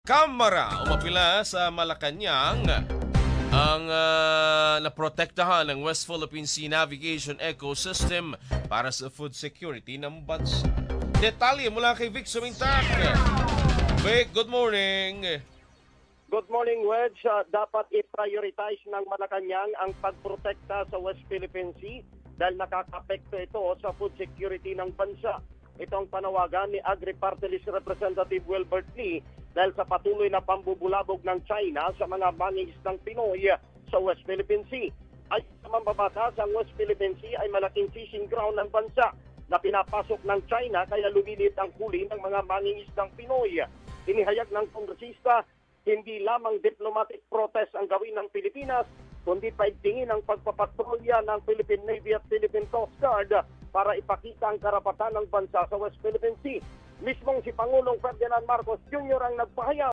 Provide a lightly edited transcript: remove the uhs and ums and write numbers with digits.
Kamara umapila sa Malacanang ang naprotektahan ng West Philippine Sea Navigation Ecosystem para sa food security ng bansa. Detalye mula kay Vic Sumintak. Vic, good morning. Good morning, Wedge. Dapat i-prioritize ng Malacanang ang pagprotekta sa West Philippine Sea dahil nakakapekto ito sa food security ng bansa. Ito ang panawagan ni Agri-Party List Representative Wilbert Lee dahil sa patuloy na pambubulabog ng China sa mga mangingisdang Pinoy sa West Philippine Sea. Ay sa mambabatas, ang West Philippine Sea ay malaking fishing ground ng bansa na pinapasok ng China kaya lumilit ang huli ng mga mangingisdang Pinoy. Inihayag ng kongresista, hindi lamang diplomatic protest ang gawin ng Pilipinas, kundi paigtingin ang pagpapatrolya ng Philippine Navy at Philippine Coast Guard para ipakita ang karapatan ng bansa sa West Philippine Sea. Mismong si Pangulong Ferdinand Marcos Jr. ang nagpahayag